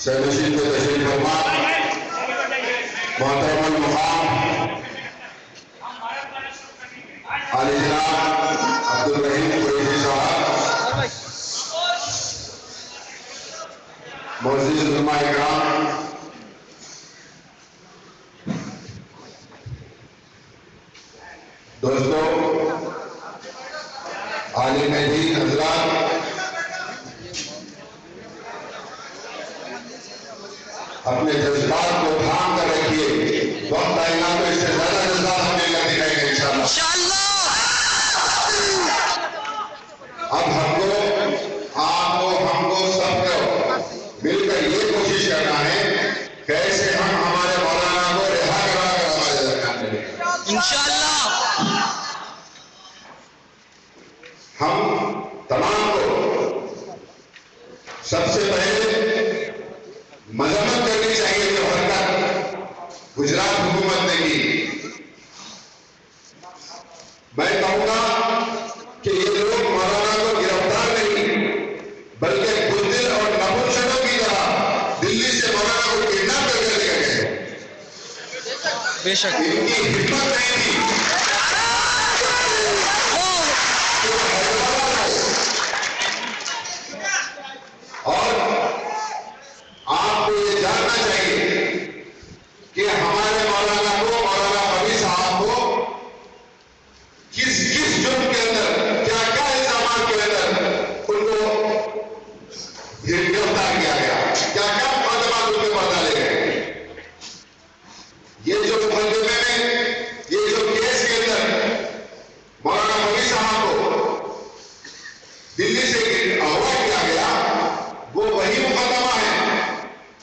سرنشین کو تشریف فرما محترم المقام عالی جناب عبدالرحیم قریشی صاحب، معزز علماء اکرام، دوستو، عالم دین حضرات، اپنے جذبات کو تھام کر رکھیے، وقت آئے گا تو اس سے زیادہ جذبات ہمیں لگ دکھائے گا انشاءاللہ۔ اب ہم کو، آپ کو، ہم کو، سب کو مل کر یہ کوشش کرنا ہے کیسے ہم ہمارے مولانا کو رہا کرا کر ہمارے درمیان میں لیں انشاءاللہ۔ ہم تمام کو سب سے پہلے مذمت کرنی چاہیے جو حرکت گجرات حکومت نے کی۔ میں کہوں گا کہ یہ لوگ مولانا کو گرفتار نہیں بلکہ بزدل اور نپنسکوں کی طرح دلی سے مولانا کو کڈنیپ کر کے لے گئے۔ بے شک ان کی ہمت نہیں تھی اور آپ کو یہ جاننا چاہیے کہ ہمارے مولانا کو، مولانا حبیب صاحب کو کس جرم کے اندر، کیا کیا الزامات کے اندر ان کو گرفتار کیا گیا، کیا کیا مقدمات ان کے پر ڈالے گئے۔ یہ جو مقدمے میں، یہ جو کیس کے اندر مولانا حبیب صاحب کو دلی سے اغوا کیا گیا، وہ وہی مقدمہ ہے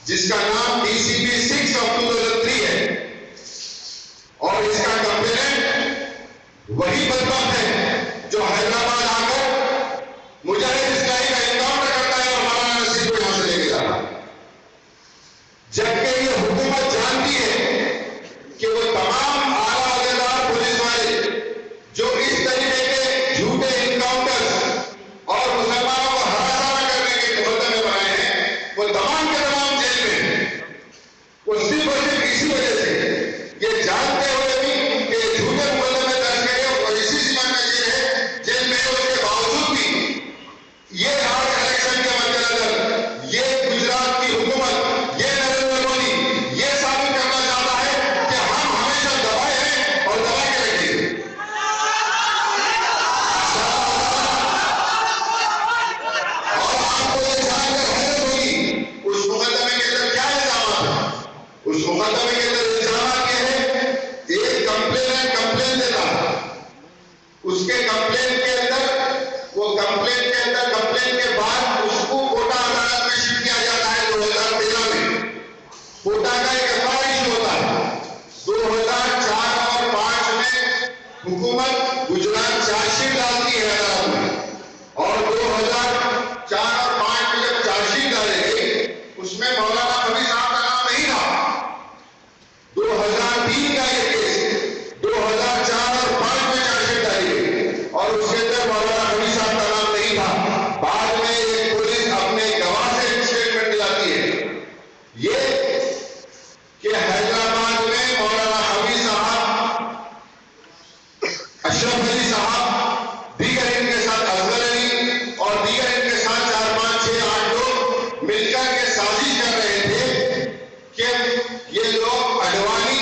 جس کا نام PCP 6 of 2003 ہے، اور اس کا کمپلینٹ وہی بدبخت ہے جو حیدرآباد آ کر مجاہد اسلامی کا انکاؤنٹر کرتا ہے اور مولانا نصیر کو یہاں سے لے کے جاتا ہے، جبکہ یہ حکومت جانتی ہے کہ وہ تمام اعلیٰ عہدیدار پولیس والے جو اس طریقے کے جھوٹے انکاؤنٹرز اور مسلمانوں کو ہراساں کرنے کے مقدمے بنائے ہیں، وہ تمام کے تمام جیل میں ہیں۔ وہ صرف اور صرف اسی وجہ سے، یہ جانتے ہوئے بھی کہ یہ جھوٹے مقدمے درج کرے اور اسی سیما میں جیل میں، اس کے باوجود بھی یہ آج الیکشن کے مد نظر یہ گجرات کی حکومت، یہ نریندر مودی یہ ثابت کرنا چاہتا ہے کہ ہم ہمیشہ دبائے ہیں اور دبا کے رکھیں گے۔ اور آپ کو یہ جان کر حیرت ہوگی اس مقدمے کے اندر کیا الزامات ہیں۔ اس مقدمے کے اندر الزامات یہ ہے، ایک کمپلین دیتا ہے، اس کے کمپلین کے اندر، وہ کمپلین کے بعد اس کو کوٹا عدالت میں شفٹ کیا جاتا ہے 2013 میں۔ کوٹا کا ایک FIR ایشو ہوتا ہے۔ 2004 اور 5 میں حکومت گجرات چارج شیٹ ڈالتی ہے عدالت میں، اور 2004 اور 5 میں جب چارج شیٹ ڈالے گئے اس میں مولانا حبیب صاحب کا نام نہیں تھا۔ 2003 کا یہ کیس 2004 اور 5 میں چارج شیٹ ڈالی گئی اور اس کے اندر مولانا حبیب صاحب کا نام نہیں تھا۔ بعد میں ایک پولیس اپنے گواہ سے اسٹیٹمنٹ دلاتی ہے یہ کہ حیدرآباد میں مولانا حبیب صاحب، اشرف علی صاحب، دیگر ان کے ساتھ اصغر علی اور دیگر ان کے ساتھ 4 5 6 8 لوگ مل کر کے سازش کر رہے تھے کہ یہ لوگ اڈوانی،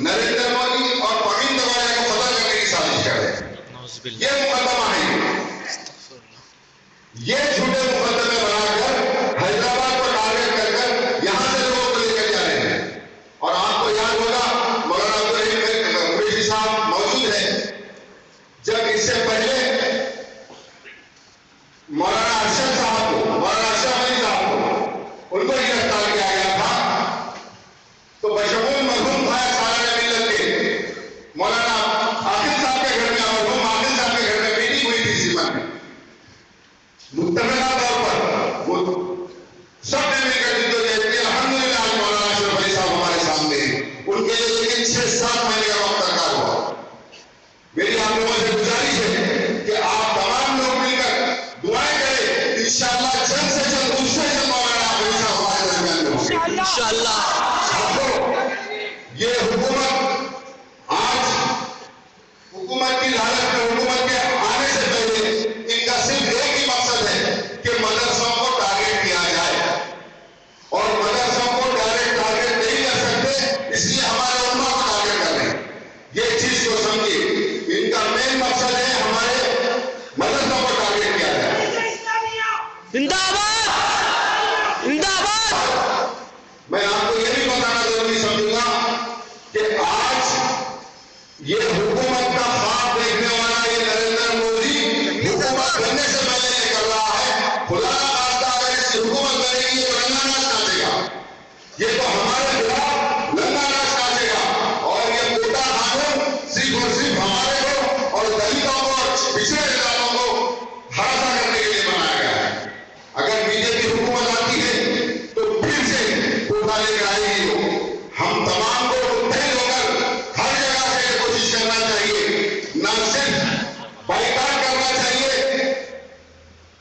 نریندر مودی اور پرین توگاڑیہ کو قتل کرنے کی سازش کر رہے ہیں۔ یہ مقدمہ ہے، یہ جھوٹے مقدمے بنا کر حیدرآباد کو ٹارگٹ کر کر یہاں سے لوگوں کو لے کر جا رہے ہیں۔ اور آپ کو یاد ہوگا مولانا عبدالرحیم قریشی صاحب موجود ہیں جب اس سے پہلے مولانا ارشد صاحب کو، مولانا اشرف علی صاحب کو ان کو گرفتار کیا گیا تھا، تو بشمول مرحوم بھائی سالار ملت کے مولانا عاقل صاحب کے گھر میں، مرحوم عاقل صاحب کے گھر میں میٹنگ ہوئی تھی سیما میں، متفقہ طور پر وہ سب نے مل کر جدوجہد کی۔ الحمدللہ آج مولانا اشرف علی صاحب ہمارے سامنے ہیں، ان کے لیے لیکن 6-7 مہینے کا وقت درکار ہوا۔ میری آپ لوگوں سے گزارش ہے انشاءاللہ. یہ حکومت آج حکومت کی لالچ میں حکومت کے آنے سے پہلے ان کا صرف ایک ہی مقصد ہے کہ مدرسوں کو ٹارگیٹ کیا جائے، اور مدرسوں کو ڈائریکٹ ٹارگیٹ نہیں کر سکتے، اس لیے ہمارے علماء کو ٹارگیٹ کر رہے ہیں. یہ چیز کو سمجھیے، ان کا مین مقصد ہے ہمارے مدرسوں کو ٹارگیٹ کیا جائے. زندہ آباد، زندہ آباد. میں آپ کو یہ بھی بتانا ضروری سمجھوں گا کہ آج یہ حکومت کا خواب دیکھنے والا یہ نریندر مودی حکومت بننے سے پہلے یہ کر رہا ہے. خدا نہ خواستہ اگر اس کی حکومت بنے گی تو رنگا ناچ ناچے گا، یہ تو ہمارے خلاف رنگا ناچ ناچے گا. اور یہ کوٹا قانون صرف اور صرف ہمارے کو اور دلتوں کو اور پچھڑے علاقوں کو ہراساں کرنے کے لیے بنایا گیا ہے. اگر بی جے پی حکومت آتی ہے تو پھر سے کوٹا لے کر آئے گی. ہم تمام کو متحد ہو کر ہر جگہ سے یہ کوشش کرنا چاہیے، نہ صرف بائیکاٹ کرنا چاہیے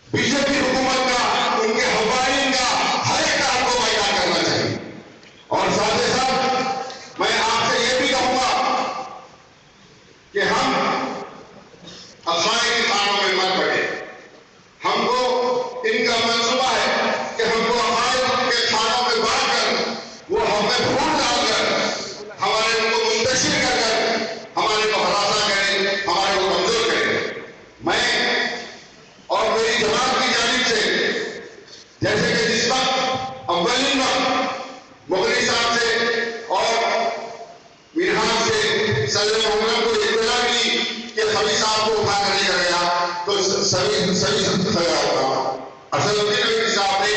بی جے پی حکومت کا، ان کے حوالین کا، ہر ایک کام کو بائیکاٹ کرنا چاہیے. اور ساتھ ہی ساتھ میں آپ سے یہ بھی کہوں گا کہ ہم افواہیں کی خانوں میں مت پڑے. ہم کو ان کا منصوبہ ہے کہ ہم کو افواہیں کے خانوں میں بانٹ کر وہ ہمیں پھول ڈال کر ہمارے ان کو منتشر کر کر ہمارے کو ہراساں کریں، ہمارے کو کمزور کریں. میں اور میری جماعت کی جانب سے جیسے کہ جس وقت اولین وقت مغلی صاحب سے اور میرحان سے صدر محترم کو اطلاع ملی کہ خبیث صاحب کو اٹھا کر لے کر گیا، تو اصل الدین صاحب نے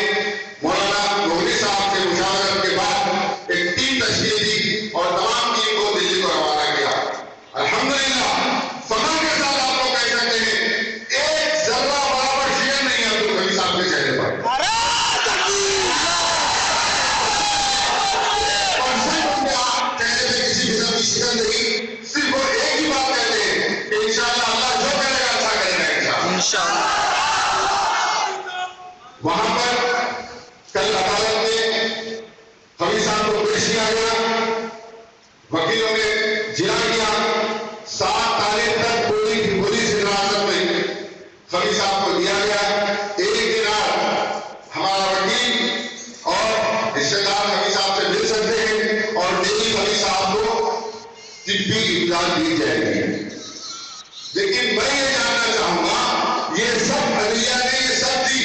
مولانا مغلی صاحب سے مشاورت کے بعد ایک ٹیم تشکیل دی اور تمام ٹیم کو دلی کو روانہ کیا. الحمدللہ فخر کے ساتھ آپ لوگ کہہ سکتے ہیں ایک ذرہ برابر شیئر نہیں ہے عبد الحمید صاحب کے چہرے پر. اور صرف ان کے آپ چہرے پہ کسی قسم کی شکن نہیں، صرف وہ ایک ہی بات کہتے ہیں کہ انشاءاللہ اللہ جو کرے گا اچھا کرے گا انشاءاللہ. وہاں پر کل عدالت میں خبیث صاحب کو پیش کیا گیا، وکیلوں نے جرا کیا. 7 تاریخ تک پولیس حراست میں خبیث صاحب کو دیا گیا. ایک دن ہمارا وکیل اور رشتے دار خبیث صاحب سے مل سکتے ہیں اور ڈیلی خبیث صاحب کو طبی امداد دی جائے گی. لیکن میں یہ جاننا چاہوں گا یہ سب عدلیہ نے یہ سب دی،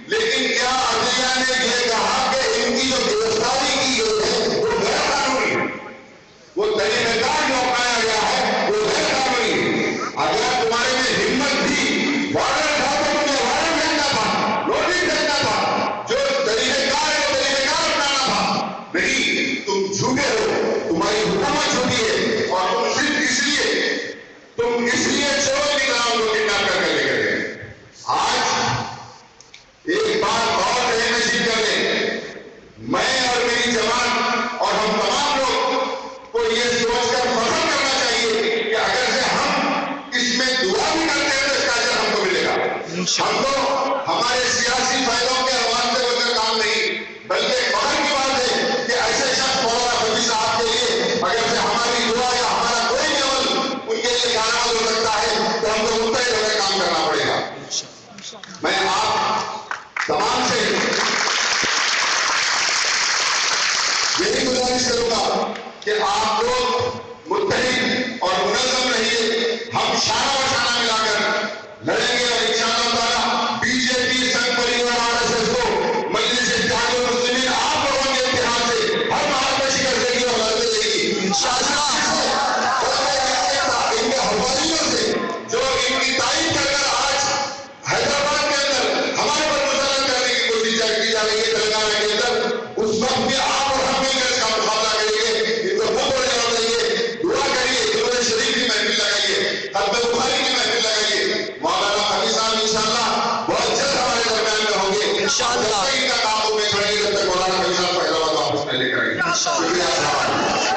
لیکن کیا عدلیہ نے یہ کہا کہ ان کی جو گرفتاری کی گئی ہے وہ غیر قانونی ہے، وہ طریقہ کار جو اپنایا گیا ہے وہ غیر قانونی ہے؟ اگر تمہارے میں ہمت تھی وارنٹ تھا تو تمہیں وارنٹ بھیجنا تھا، نوٹس بھیجنا تھا، جو طریقہ کار ہے وہ طریقہ کار اپنانا تھا. نہیں، تم جھوٹے ہو، تمہاری حکومت جھوٹی ہے اور تم اس لیے چور کی طرح ان کو کڈنیپ کر کے لے گئے. آج ایک بات بہت ذہن نشین کر لیں، میں اور میری جماعت اور ہم تمام لوگ کو یہ سوچ کر فخر کرنا چاہیے کہ اگر سے ہم اس میں دعا بھی کرتے ہیں تو اس کا اجر ہم کو ملے گا. ہم کو ہمارے سیاسی فائدوں کے حوالے سے وجہ کام نہیں، بلکہ فخر کی بات ہے کہ ایسے شخص مولانا خبیث صاحب کے لیے اگر سے ہماری دعا یا ہمارا کوئی بھی عمل ان کے لیے کارآمد ہو سکتا ہے تو ہم کو متحد ہو کر کام کرنا پڑے گا. میں آپ تمام سے یہی گزارش کروں گا کہ آپ لوگ متحد اور منظم رہیے. ہم شانہ بشانہ ملا کر لڑیں گے اور انشاءاللہ تعالیٰ بی جے پی سنگ پریوار RSS کو مجلس اتحاد المسلمین آپ لوگوں کے اتحاد سے ہر محل میں شکست دے گی اور غلبے دے گی انشاءاللہ. ان کے حوالوں سے جو ان کی تعریف کر کر آج حیدرآباد کے اندر ہمارے پر مسلط کرنے کی کوشش کی جا رہی ہے تلنگانہ کے اندر، اس وقت بھی آپ اور ہم مل کر اس کا مقابلہ کریں گے. ان کو منہ بڑے جواب دیں گے. دعا کریے، درود شریف کی محفل لگائیے، ختم بخاری کی محفل لگائیے. مولانا خبیث صاحب انشاءاللہ بہت جلد ہمارے درمیان میں ہوں گے انشاءاللہ. ان کا کام میں چھوڑیں گے جب تک مولانا خبیث صاحب کو حیدرآباد واپس نہیں لے کر آئیں گے. شکریہ.